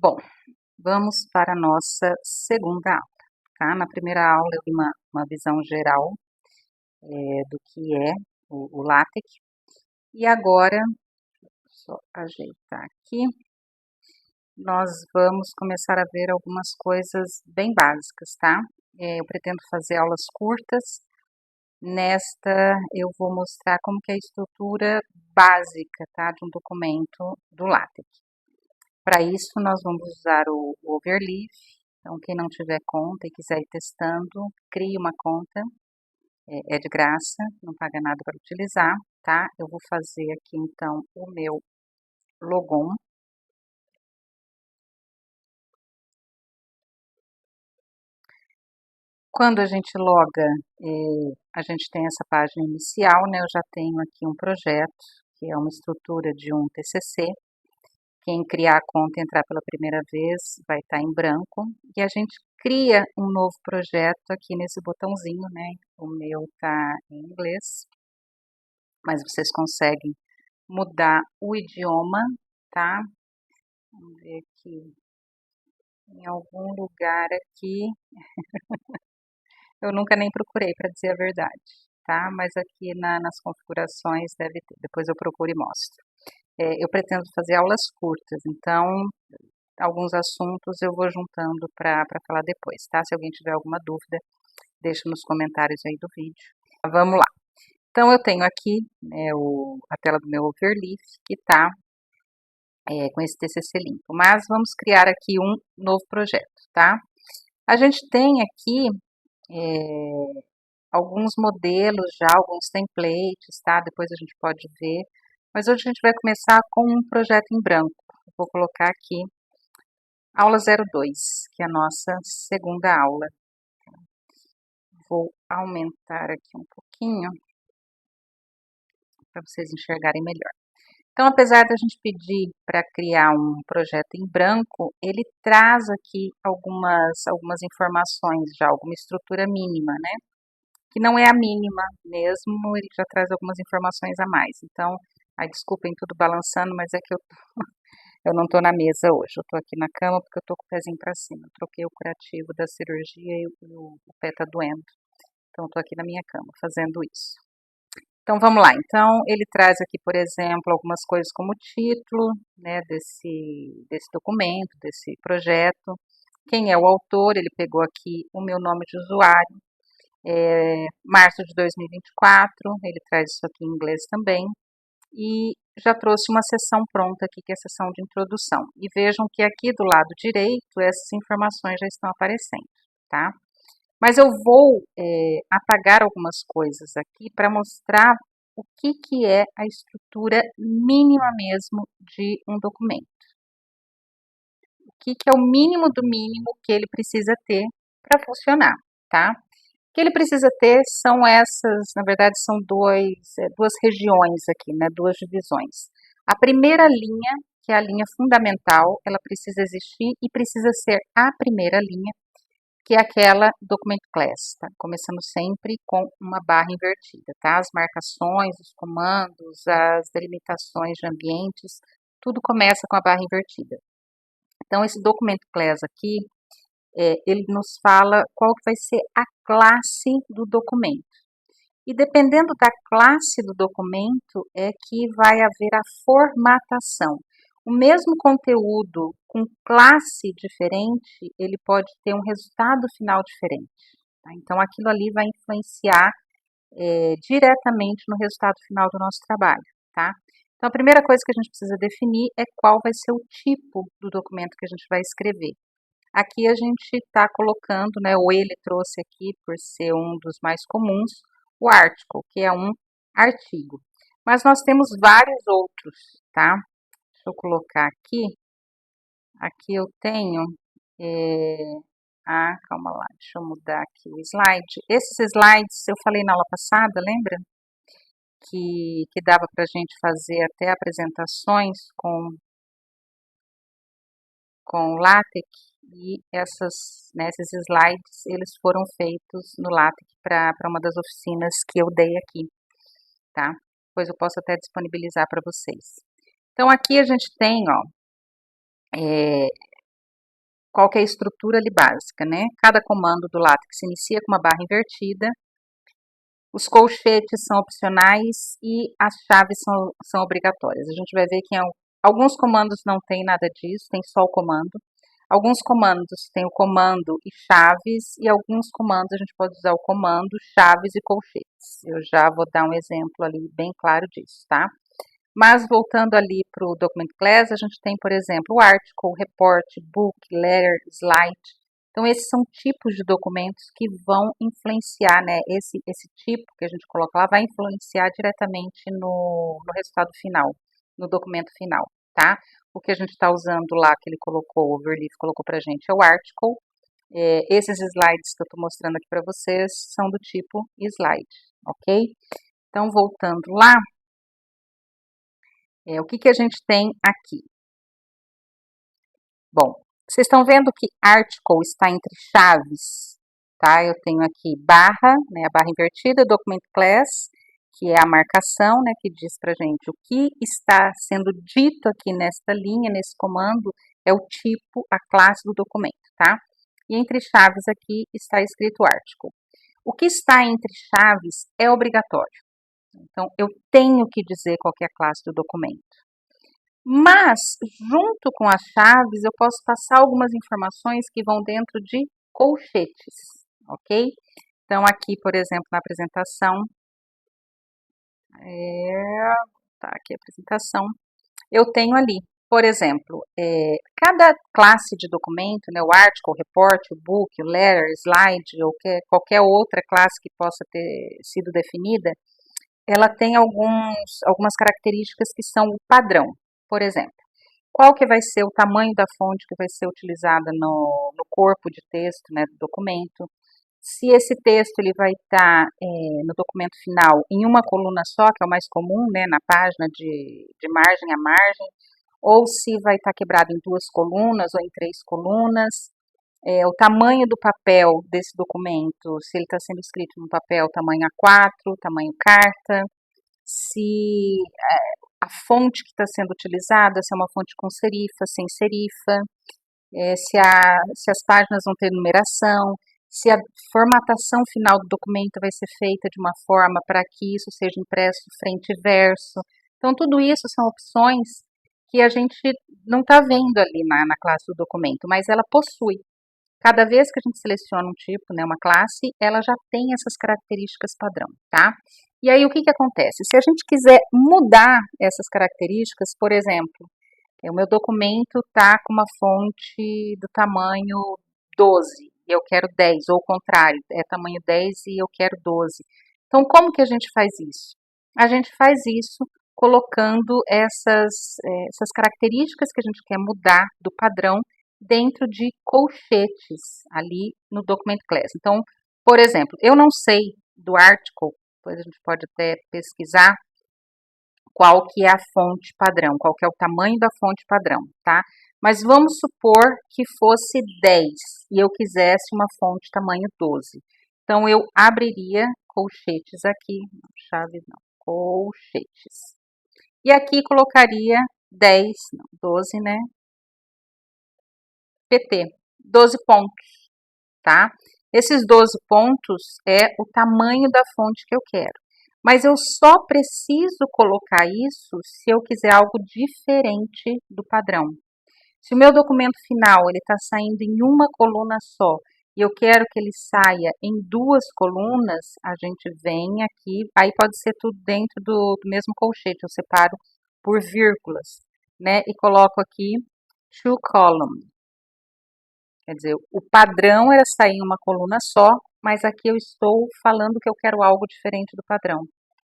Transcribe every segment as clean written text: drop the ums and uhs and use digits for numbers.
Bom, vamos para a nossa segunda aula, tá? Na primeira aula eu dei uma visão geral do que é o LaTeX e agora, só ajeitar aqui, nós vamos começar a ver algumas coisas bem básicas, tá? Eu pretendo fazer aulas curtas. Nesta eu vou mostrar como que é a estrutura básica, tá? De um documento do LaTeX. Para isso, nós vamos usar o Overleaf. Então, quem não tiver conta e quiser ir testando, crie uma conta. É de graça, não paga nada para utilizar, tá? Eu vou fazer aqui, então, o meu logon. Quando a gente loga, a gente tem essa página inicial, né? Eu já tenho aqui um projeto, que é uma estrutura de um TCC. Quem criar a conta e entrar pela primeira vez vai estar em branco. E a gente cria um novo projeto aqui nesse botãozinho, né? O meu está em inglês, mas vocês conseguem mudar o idioma, tá? Vamos ver aqui, em algum lugar aqui, eu nunca nem procurei para dizer a verdade, tá? Mas aqui nas configurações deve ter, depois eu procuro e mostro. Eu pretendo fazer aulas curtas, então alguns assuntos eu vou juntando para falar depois, tá? Se alguém tiver alguma dúvida, deixa nos comentários aí do vídeo. Vamos lá. Então, eu tenho aqui a tela do meu Overleaf, que está com esse TCC limpo. Mas vamos criar aqui um novo projeto, tá? A gente tem aqui alguns modelos já, alguns templates, tá? Depois a gente pode ver. Mas hoje a gente vai começar com um projeto em branco. Eu vou colocar aqui aula 02, que é a nossa segunda aula. Vou aumentar aqui um pouquinho para vocês enxergarem melhor. Então, apesar da gente pedir para criar um projeto em branco, ele traz aqui algumas informações já, alguma estrutura mínima, né? Que não é a mínima mesmo, ele já traz algumas informações a mais. Então, desculpem tudo balançando, mas é que eu não estou na mesa hoje, eu estou aqui na cama porque eu estou com o pezinho para cima. Eu troquei o curativo da cirurgia e o pé está doendo. Então, eu estou aqui na minha cama fazendo isso. Então, vamos lá. Então, ele traz aqui, por exemplo, algumas coisas como o título, né, desse documento, desse projeto. Quem é o autor? Ele pegou aqui o meu nome de usuário, março de 2024, ele traz isso aqui em inglês também. E já trouxe uma seção pronta aqui, que é a seção de introdução. E vejam que aqui do lado direito, essas informações já estão aparecendo, tá? Mas eu vou apagar algumas coisas aqui para mostrar o que é a estrutura mínima mesmo de um documento. O que é o mínimo do mínimo que ele precisa ter para funcionar, tá? O que ele precisa ter são essas, na verdade, são duas regiões aqui, né? Duas divisões. A primeira linha, que é a linha fundamental, ela precisa existir e precisa ser a primeira linha, que é aquela document class, tá? Começando sempre com uma barra invertida, tá? As marcações, os comandos, as delimitações de ambientes, tudo começa com a barra invertida. Então, esse document class aqui, ele nos fala qual que vai ser a classe do documento. E dependendo da classe do documento, é que vai haver a formatação. O mesmo conteúdo com classe diferente, ele pode ter um resultado final diferente. Tá? Então, aquilo ali vai influenciar diretamente no resultado final do nosso trabalho. Tá? Então, a primeira coisa que a gente precisa definir é qual vai ser o tipo do documento que a gente vai escrever. Aqui a gente está colocando, né, ou ele trouxe aqui, por ser um dos mais comuns, o article, que é um artigo. Mas nós temos vários outros, tá? Deixa eu colocar aqui. Aqui eu tenho. Calma lá, deixa eu mudar aqui o slide. Esses slides eu falei na aula passada, lembra? Que dava para a gente fazer até apresentações com LaTeX. E esses slides, eles foram feitos no LaTeX para uma das oficinas que eu dei aqui, tá? Depois eu posso até disponibilizar para vocês. Então, aqui a gente tem, ó, qual que é a estrutura ali básica, né? Cada comando do LaTeX inicia com uma barra invertida, os colchetes são opcionais e as chaves são obrigatórias. A gente vai ver que alguns comandos não tem nada disso, tem só o comando. Alguns comandos tem o comando e chaves, e alguns comandos a gente pode usar o comando, chaves e colchetes. Eu já vou dar um exemplo ali bem claro disso, tá? Mas voltando ali para o Document Class, a gente tem, por exemplo, o Article, Report, Book, Letter, Slide. Então, esses são tipos de documentos que vão influenciar, né? Esse tipo que a gente coloca lá vai influenciar diretamente no resultado final, no documento final, tá? O que a gente está usando lá, que ele colocou, o Overleaf colocou para a gente, é o Article. Esses slides que eu estou mostrando aqui para vocês são do tipo slide, ok? Então, voltando lá, o que a gente tem aqui? Bom, vocês estão vendo que article está entre chaves, tá? Eu tenho aqui barra, né, a barra invertida, document class, que é a marcação, né, que diz pra gente o que está sendo dito aqui nesta linha, nesse comando, é o tipo, a classe do documento, tá? E entre chaves aqui está escrito article. O que está entre chaves é obrigatório. Então, eu tenho que dizer qual que é a classe do documento. Mas, junto com as chaves, eu posso passar algumas informações que vão dentro de colchetes, ok? Então, aqui, por exemplo, na apresentação, tá aqui a apresentação, eu tenho ali, por exemplo, cada classe de documento, né, o article, o report, o book, o letter, slide, ou qualquer outra classe que possa ter sido definida, ela tem algumas características que são o padrão. Por exemplo, qual que vai ser o tamanho da fonte que vai ser utilizada no corpo de texto, né, do documento, se esse texto ele vai estar no documento final em uma coluna só, que é o mais comum, né, na página de margem a margem, ou se vai estar quebrado em duas colunas ou em três colunas, o tamanho do papel desse documento, se ele está sendo escrito no papel tamanho A4, tamanho carta, se a fonte que está sendo utilizada, se é uma fonte com serifa, sem serifa, se as páginas vão ter numeração, se a formatação final do documento vai ser feita de uma forma para que isso seja impresso frente e verso. Então, tudo isso são opções que a gente não está vendo ali na classe do documento, mas ela possui. Cada vez que a gente seleciona um tipo, né, uma classe, ela já tem essas características padrão, tá? E aí, o que acontece? Se a gente quiser mudar essas características, por exemplo, o meu documento está com uma fonte do tamanho 12 e eu quero 10, ou o contrário, é tamanho 10 e eu quero 12. Então, como que a gente faz isso? A gente faz isso colocando essas características que a gente quer mudar do padrão dentro de colchetes ali no Document Class. Então, por exemplo, eu não sei do article, depois a gente pode até pesquisar qual que é a fonte padrão, qual que é o tamanho da fonte padrão, tá? Mas vamos supor que fosse 10 e eu quisesse uma fonte tamanho 12. Então, eu abriria colchetes aqui, chave não, colchetes. E aqui colocaria 10, não, 12, né? PT, 12 pontos, tá? Esses 12 pontos é o tamanho da fonte que eu quero. Mas eu só preciso colocar isso se eu quiser algo diferente do padrão. Se o meu documento final ele está saindo em uma coluna só e eu quero que ele saia em duas colunas, a gente vem aqui, aí pode ser tudo dentro do mesmo colchete, eu separo por vírgulas, né? E coloco aqui two column. Quer dizer, o padrão era sair em uma coluna só, mas aqui eu estou falando que eu quero algo diferente do padrão.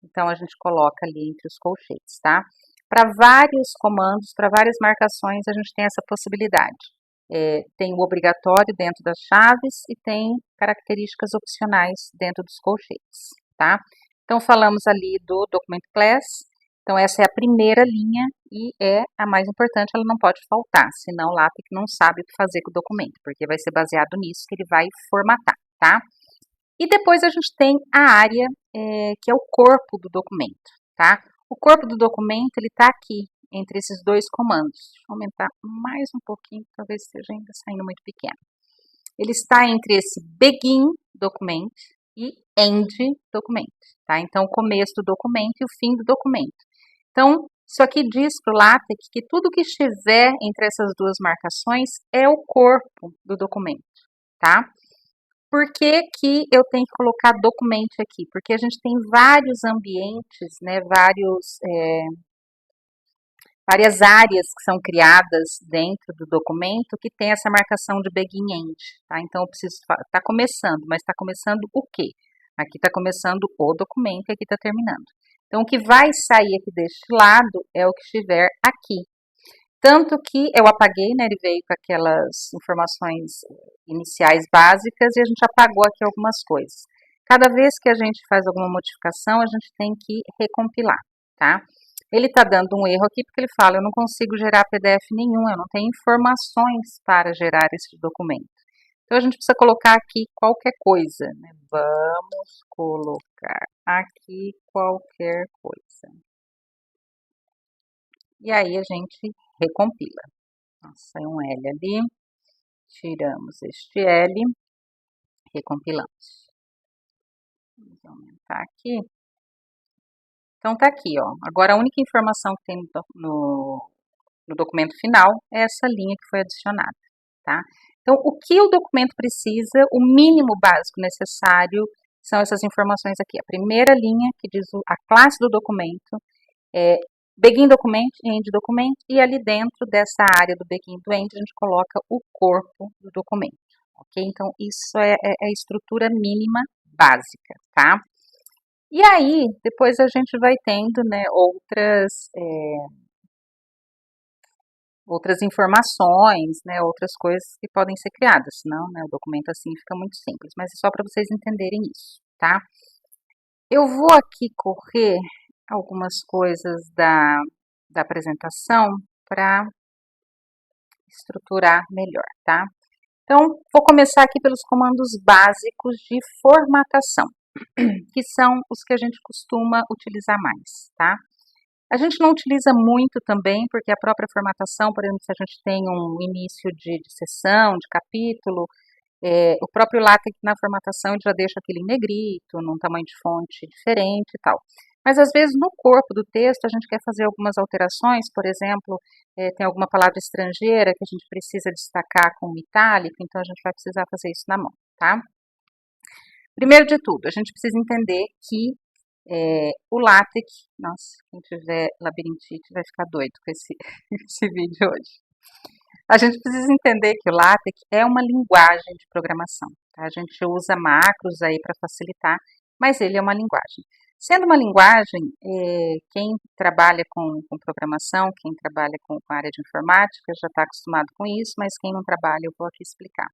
Então, a gente coloca ali entre os colchetes, tá? Para vários comandos, para várias marcações, a gente tem essa possibilidade. Tem o obrigatório dentro das chaves e tem características opcionais dentro dos colchetes, tá? Então, falamos ali do Document Class. Então, essa é a primeira linha e é a mais importante, ela não pode faltar, senão o LaTeX não sabe o que fazer com o documento, porque vai ser baseado nisso que ele vai formatar, tá? E depois a gente tem a área que é o corpo do documento, tá? O corpo do documento, ele tá aqui entre esses dois comandos. Deixa eu aumentar mais um pouquinho, talvez esteja ainda saindo muito pequeno. Ele está entre esse begin document e end document, tá? Então, o começo do documento e o fim do documento. Então, isso aqui diz para o LaTeX que tudo que estiver entre essas duas marcações é o corpo do documento, tá? Por que que eu tenho que colocar documento aqui? Porque a gente tem vários ambientes, né, várias áreas que são criadas dentro do documento que tem essa marcação de begin end, tá? Então, eu preciso, tá começando, mas está começando o quê? Aqui está começando o documento e aqui está terminando. Então, o que vai sair aqui deste lado é o que estiver aqui. Tanto que eu apaguei, né, ele veio com aquelas informações iniciais básicas e a gente apagou aqui algumas coisas. Cada vez que a gente faz alguma modificação, a gente tem que recompilar, tá? Ele está dando um erro aqui porque ele fala, eu não consigo gerar PDF nenhum, eu não tenho informações para gerar esse documento. Então, a gente precisa colocar aqui qualquer coisa, né? Vamos colocar aqui qualquer coisa. E aí, a gente recompila. Saiu um L ali, tiramos este L, recompilamos. Vamos aumentar aqui. Então, tá aqui, ó. Agora, a única informação que tem no documento final é essa linha que foi adicionada, tá? Então, o que o documento precisa, o mínimo básico necessário, são essas informações aqui. A primeira linha, que diz a classe do documento, begin document, end document, e ali dentro dessa área do begin do end, a gente coloca o corpo do documento, ok? Então, isso é a estrutura mínima básica, tá? E aí, depois a gente vai tendo, né, outras informações, né, outras coisas que podem ser criadas, senão, né, o documento assim fica muito simples, mas é só para vocês entenderem isso, tá? Eu vou aqui correr algumas coisas da apresentação para estruturar melhor, tá? Então, vou começar aqui pelos comandos básicos de formatação, que são os que a gente costuma utilizar mais, tá? A gente não utiliza muito também, porque a própria formatação, por exemplo, se a gente tem um início de sessão, de capítulo, o próprio LaTeX na formatação ele já deixa aquele em negrito, num tamanho de fonte diferente e tal. Mas às vezes no corpo do texto a gente quer fazer algumas alterações, por exemplo, tem alguma palavra estrangeira que a gente precisa destacar com itálico, então a gente vai precisar fazer isso na mão, tá? Primeiro de tudo, a gente precisa entender que o LaTeX, nossa, quem tiver labirintite vai ficar doido com esse vídeo hoje. A gente precisa entender que o LaTeX é uma linguagem de programação, tá? A gente usa macros aí para facilitar, mas ele é uma linguagem. Sendo uma linguagem, quem trabalha com programação, quem trabalha com a área de informática já está acostumado com isso, mas quem não trabalha eu vou aqui explicar.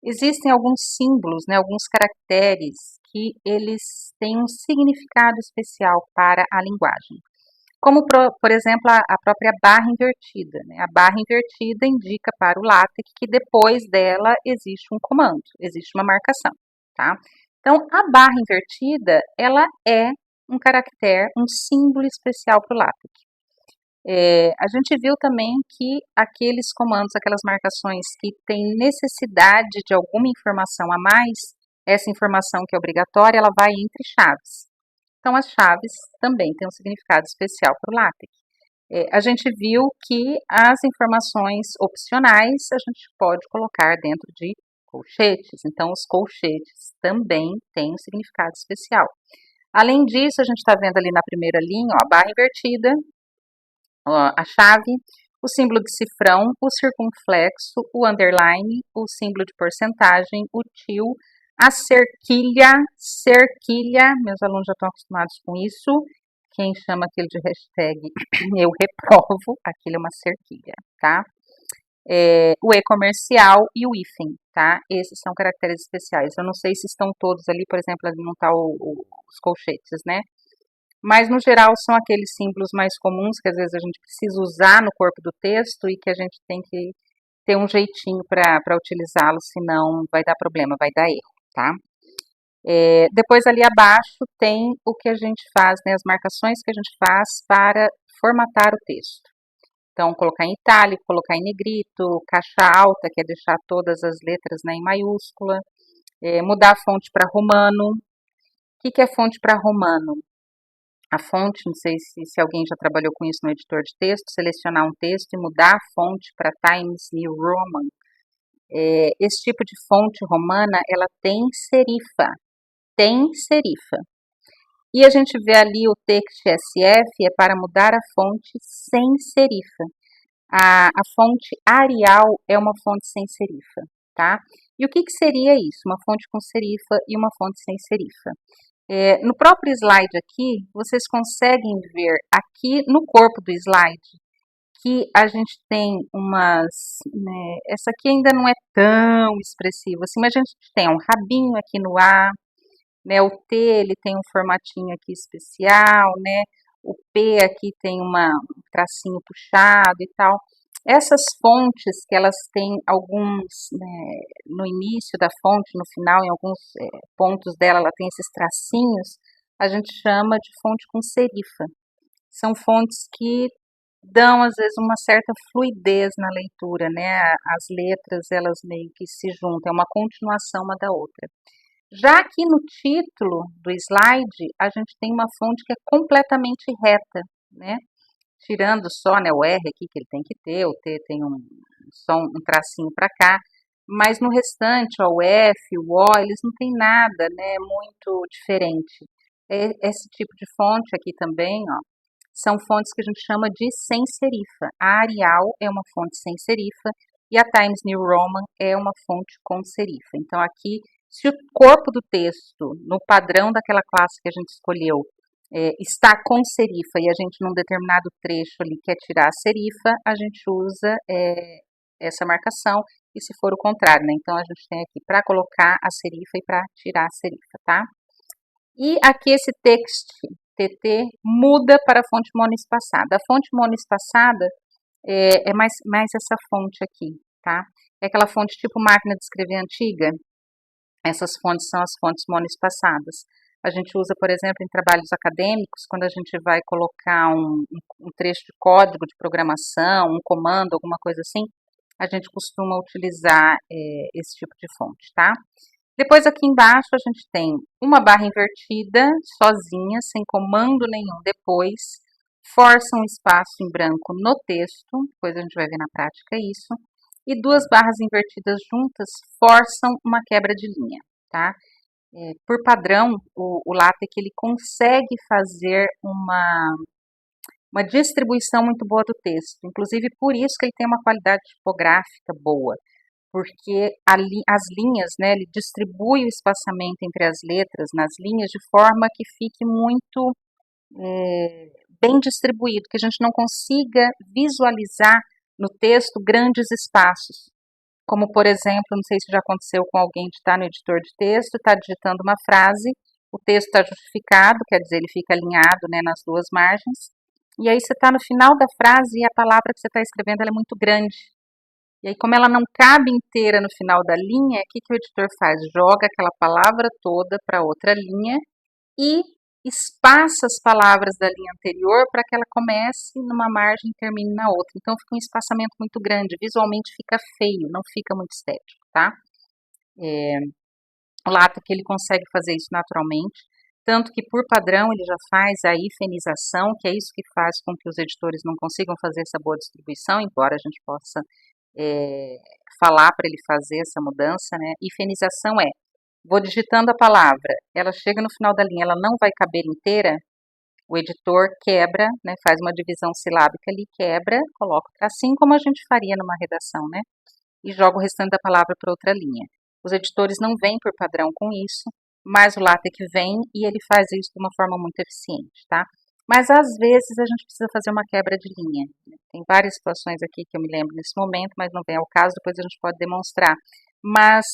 Existem alguns símbolos, né, alguns caracteres que eles têm um significado especial para a linguagem. Como, por exemplo, a própria barra invertida, né? A barra invertida indica para o LaTeX que depois dela existe um comando, existe uma marcação, tá? Então, a barra invertida, ela é um caractere, um símbolo especial para o LaTeX. A gente viu também que aqueles comandos, aquelas marcações que têm necessidade de alguma informação a mais, essa informação que é obrigatória, ela vai entre chaves. Então, as chaves também têm um significado especial para o LaTeX. A gente viu que as informações opcionais a gente pode colocar dentro de colchetes, então os colchetes também têm um significado especial. Além disso, a gente está vendo ali na primeira linha, ó, a barra invertida, ó, a chave, o símbolo de cifrão, o circunflexo, o underline, o símbolo de porcentagem, o til, a cerquilha, meus alunos já estão acostumados com isso, quem chama aquilo de hashtag eu reprovo, aquilo é uma cerquilha, tá? O e-comercial e o hífen, tá? Esses são caracteres especiais. Eu não sei se estão todos ali, por exemplo, ali não está os colchetes, né? Mas, no geral, são aqueles símbolos mais comuns que às vezes a gente precisa usar no corpo do texto e que a gente tem que ter um jeitinho para utilizá-lo, senão vai dar problema, vai dar erro, tá? Depois ali abaixo tem o que a gente faz, né, as marcações que a gente faz para formatar o texto. Então, colocar em itálico, colocar em negrito, caixa alta, que é deixar todas as letras, né, em maiúscula, mudar a fonte para romano. O que é fonte para romano? A fonte, não sei se alguém já trabalhou com isso no editor de texto, selecionar um texto e mudar a fonte para Times New Roman. Esse tipo de fonte romana, ela tem serifa, E a gente vê ali o text SF é para mudar a fonte sem serifa. A fonte Arial é uma fonte sem serifa, tá? E o que seria isso? Uma fonte com serifa e uma fonte sem serifa. No próprio slide aqui, vocês conseguem ver aqui no corpo do slide que a gente tem umas, né, essa aqui ainda não é tão expressiva assim, mas a gente tem um rabinho aqui no A, né, o T ele tem um formatinho aqui especial, né, o P aqui tem um tracinho puxado e tal. Essas fontes que elas têm alguns, né, no início da fonte, no final, em alguns pontos dela, ela tem esses tracinhos, a gente chama de fonte com serifa. São fontes que dão, às vezes, uma certa fluidez na leitura, né? As letras, elas meio que se juntam, é uma continuação uma da outra. Já aqui no título do slide, a gente tem uma fonte que é completamente reta, né? Tirando só, né, o R aqui, que ele tem que ter, o T tem só um tracinho para cá, mas no restante, ó, o F, o O, eles não tem nada, né, muito diferente. Esse tipo de fonte aqui também, ó, são fontes que a gente chama de sem serifa. A Arial é uma fonte sem serifa e a Times New Roman é uma fonte com serifa. Então aqui, se o corpo do texto, no padrão daquela classe que a gente escolheu, está com serifa e a gente num determinado trecho ali quer tirar a serifa, a gente usa essa marcação, e se for o contrário, né? Então a gente tem aqui para colocar a serifa e para tirar a serifa, tá? E aqui esse text TT muda para a fonte monoespaçada. A fonte monoespaçada é mais essa fonte aqui, tá? É aquela fonte tipo máquina de escrever antiga. Essas fontes são as fontes monoespaçadas. A gente usa, por exemplo, em trabalhos acadêmicos, quando a gente vai colocar um trecho de código de programação, um comando, alguma coisa assim, a gente costuma utilizar esse tipo de fonte, tá? Depois aqui embaixo a gente tem uma barra invertida, sozinha, sem comando nenhum depois, força um espaço em branco no texto, depois a gente vai ver na prática isso, e duas barras invertidas juntas forçam uma quebra de linha, tá? Por padrão, o LaTeX ele consegue fazer uma distribuição muito boa do texto, inclusive por isso que ele tem uma qualidade tipográfica boa, porque as linhas, né, ele distribui o espaçamento entre as letras nas linhas de forma que fique muito bem distribuído, que a gente não consiga visualizar no texto grandes espaços. Como, por exemplo, não sei se já aconteceu com alguém de estar no editor de texto, está digitando uma frase, o texto está justificado, quer dizer, ele fica alinhado, né, nas duas margens, e aí você está no final da frase e a palavra que você está escrevendo ela é muito grande. E aí, como ela não cabe inteira no final da linha, o que o editor faz? Joga aquela palavra toda para outra linha e espaça as palavras da linha anterior para que ela comece numa margem e termine na outra. Então fica um espaçamento muito grande, visualmente fica feio, não fica muito estético, tá? O LaTeX ele consegue fazer isso naturalmente, tanto que por padrão ele já faz a hifenização, que é isso que faz com que os editores não consigam fazer essa boa distribuição, embora a gente possa falar para ele fazer essa mudança, né? Hifenização vou digitando a palavra, ela chega no final da linha, ela não vai caber inteira, o editor quebra, né, faz uma divisão silábica ali, quebra, coloca assim como a gente faria numa redação, né, e joga o restante da palavra para outra linha. Os editores não vêm por padrão com isso, mas o LaTeX vem e ele faz isso de uma forma muito eficiente, tá? Mas às vezes a gente precisa fazer uma quebra de linha. Tem várias situações aqui que eu me lembro nesse momento, mas não vem ao caso, depois a gente pode demonstrar. Mas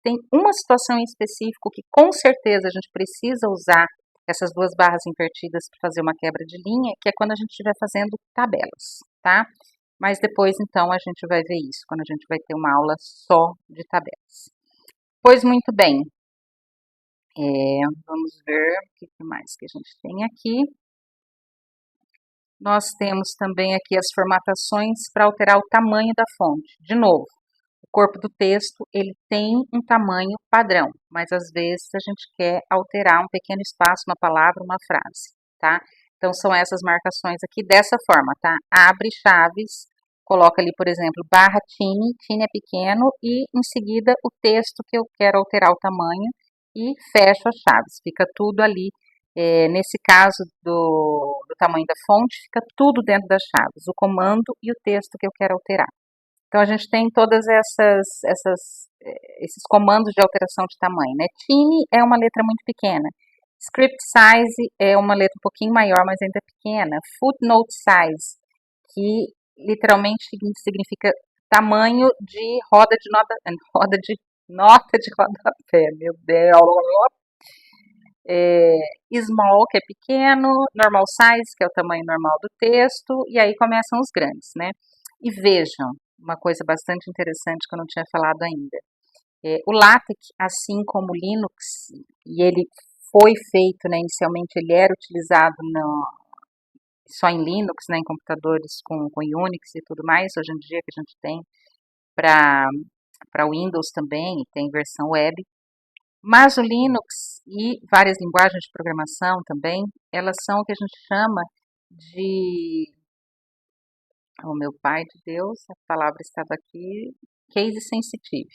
tem uma situação em específico que com certeza a gente precisa usar essas duas barras invertidas para fazer uma quebra de linha, que é quando a gente estiver fazendo tabelas, tá? Mas depois, então, a gente vai ver isso, quando a gente vai ter uma aula só de tabelas. Pois muito bem, vamos ver o que mais que a gente tem aqui. Nós temos também aqui as formatações para alterar o tamanho da fonte. De novo, o corpo do texto ele tem um tamanho padrão, mas às vezes a gente quer alterar um pequeno espaço, uma palavra, uma frase, tá? Então são essas marcações aqui dessa forma, tá? Abre chaves, coloca ali, por exemplo, barra tine, tine é pequeno, e em seguida o texto que eu quero alterar o tamanho e fecho as chaves. Fica tudo ali. Nesse caso do tamanho da fonte, fica tudo dentro das chaves, o comando e o texto que eu quero alterar. Então a gente tem todas esses comandos de alteração de tamanho, né? Tiny é uma letra muito pequena. Script size é uma letra um pouquinho maior, mas ainda pequena. Footnote size, que literalmente significa tamanho de roda de nota, nota de rodapé, meu Deus. Small, que é pequeno, normal size, que é o tamanho normal do texto, e aí começam os grandes, né? E vejam, uma coisa bastante interessante que eu não tinha falado ainda. O LaTeX, assim como o Linux, e ele foi feito, né, inicialmente ele era utilizado só em Linux, né, em computadores com Unix e tudo mais, hoje em dia que a gente tem para Windows também, tem versão web, mas o Linux e várias linguagens de programação também, elas são o que a gente chama de, oh meu pai de Deus, a palavra estava aqui, case sensitive.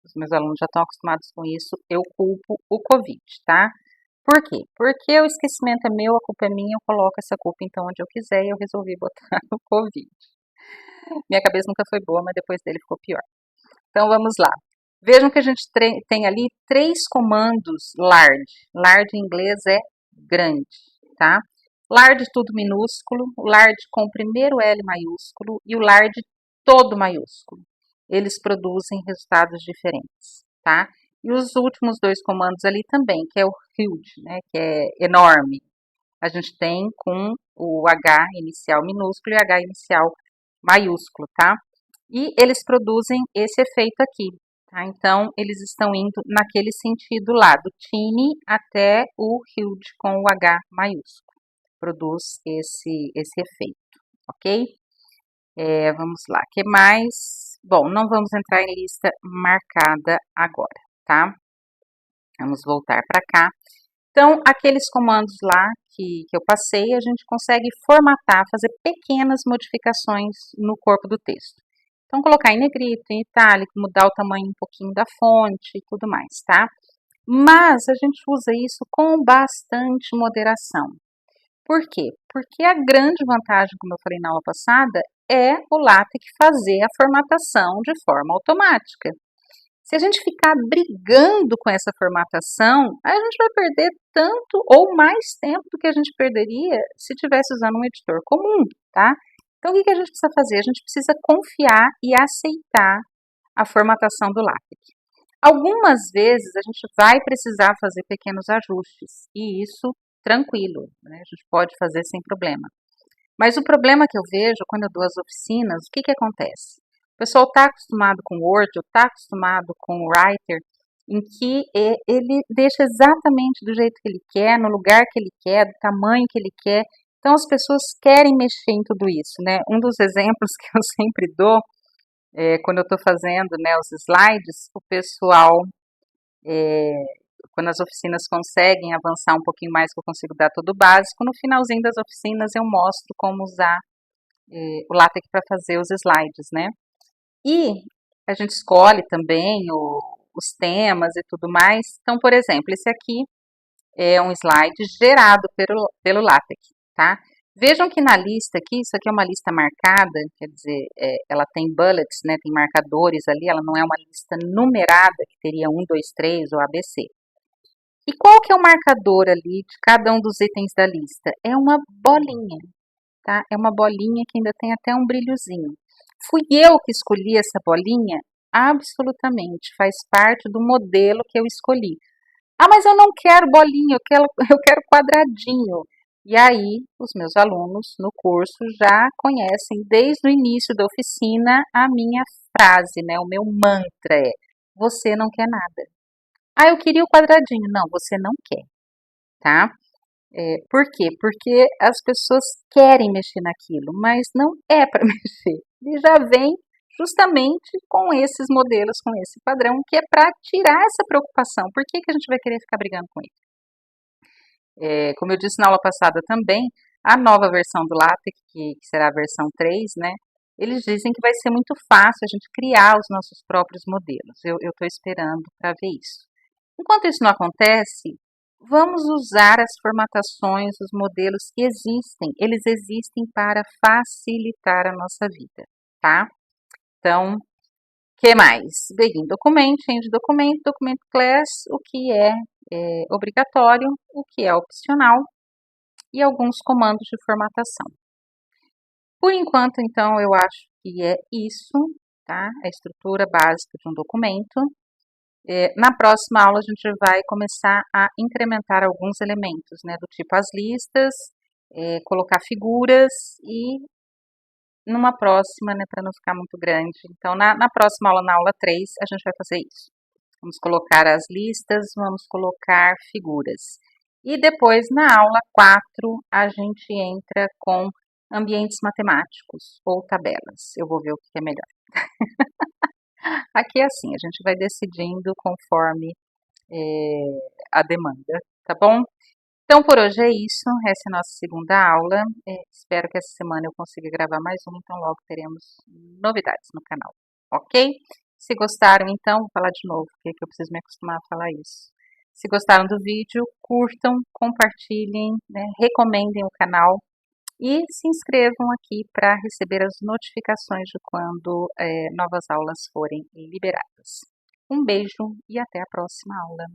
Os meus alunos já estão acostumados com isso, eu culpo o Covid, tá? Por quê? Porque o esquecimento é meu, a culpa é minha, eu coloco essa culpa então onde eu quiser e eu resolvi botar no Covid. Minha cabeça nunca foi boa, mas depois dele ficou pior. Então vamos lá. Vejam que a gente tem ali 3 comandos large. Large em inglês é grande, tá? Large tudo minúsculo, o large com o primeiro L maiúsculo e o large todo maiúsculo. Eles produzem resultados diferentes, tá? E os últimos 2 comandos ali também, que é o huge, né, que é enorme. A gente tem com o H inicial minúsculo e H inicial maiúsculo, tá? E eles produzem esse efeito aqui, tá? Então, eles estão indo naquele sentido lá, do tiny até o huge com o H maiúsculo. Produz esse efeito, ok? Vamos lá, o que mais? Bom, não vamos entrar em lista marcada agora, tá? Vamos voltar para cá. Então, aqueles comandos lá que eu passei, a gente consegue formatar, fazer pequenas modificações no corpo do texto. Então, colocar em negrito, em itálico, mudar o tamanho um pouquinho da fonte e tudo mais, tá? Mas a gente usa isso com bastante moderação. Por quê? Porque a grande vantagem, como eu falei na aula passada, é o LaTeX fazer a formatação de forma automática. Se a gente ficar brigando com essa formatação, a gente vai perder tanto ou mais tempo do que a gente perderia se tivesse usando um editor comum, tá? Então, o que a gente precisa fazer? A gente precisa confiar e aceitar a formatação do LaTeX. Algumas vezes a gente vai precisar fazer pequenos ajustes, e isso tranquilo, né? A gente pode fazer sem problema. Mas o problema que eu vejo quando eu dou as oficinas, o que acontece? O pessoal está acostumado com o Word, ou está acostumado com o Writer, em que ele deixa exatamente do jeito que ele quer, no lugar que ele quer, do tamanho que ele quer. Então as pessoas querem mexer em tudo isso, né? Um dos exemplos que eu sempre dou, quando eu estou fazendo, né, os slides, o pessoal, é, quando as oficinas conseguem avançar um pouquinho mais, que eu consigo dar todo o básico, no finalzinho das oficinas eu mostro como usar o LaTeX para fazer os slides, né? E a gente escolhe também os temas e tudo mais. Então, por exemplo, esse aqui é um slide gerado pelo LaTeX, tá? Vejam que na lista aqui, isso aqui é uma lista marcada, quer dizer, ela tem bullets, né, tem marcadores ali, ela não é uma lista numerada, que teria 1, 2, 3 ou ABC. E qual que é o marcador ali de cada um dos itens da lista? É uma bolinha, tá? É uma bolinha que ainda tem até um brilhozinho. Fui eu que escolhi essa bolinha? Absolutamente, faz parte do modelo que eu escolhi. Ah, mas eu não quero bolinha, eu quero quadradinho. E aí, os meus alunos no curso já conhecem desde o início da oficina a minha frase, né? O meu mantra é: você não quer nada. Ah, eu queria o quadradinho. Não, você não quer, tá? Por quê? Porque as pessoas querem mexer naquilo, mas não é para mexer. Ele já vem justamente com esses modelos, com esse padrão, que é para tirar essa preocupação. Por que que a gente vai querer ficar brigando com ele? Como eu disse na aula passada também, a nova versão do LaTeX, que será a versão 3, né? Eles dizem que vai ser muito fácil a gente criar os nossos próprios modelos. Eu estou esperando para ver isso. Enquanto isso não acontece, vamos usar as formatações, os modelos que existem. Eles existem para facilitar a nossa vida, tá? Então, que mais? Begin document, change document, document class, o que é obrigatório, o que é opcional e alguns comandos de formatação. Por enquanto, então, eu acho que é isso, tá? A estrutura básica de um documento. Na próxima aula, a gente vai começar a incrementar alguns elementos, né? Do tipo as listas, colocar figuras e numa próxima, né, para não ficar muito grande. Então, na próxima aula, na aula 3, a gente vai fazer isso. Vamos colocar as listas, vamos colocar figuras. E depois, na aula 4, a gente entra com ambientes matemáticos ou tabelas. Eu vou ver o que é melhor. Aqui é assim, a gente vai decidindo conforme a demanda, tá bom? Então, por hoje é isso. Essa é a nossa segunda aula. Espero que essa semana eu consiga gravar mais uma, então logo teremos novidades no canal, ok? Se gostaram, então, vou falar de novo, porque eu preciso me acostumar a falar isso. Se gostaram do vídeo, curtam, compartilhem, né, recomendem o canal e se inscrevam aqui para receber as notificações de quando novas aulas forem liberadas. Um beijo e até a próxima aula.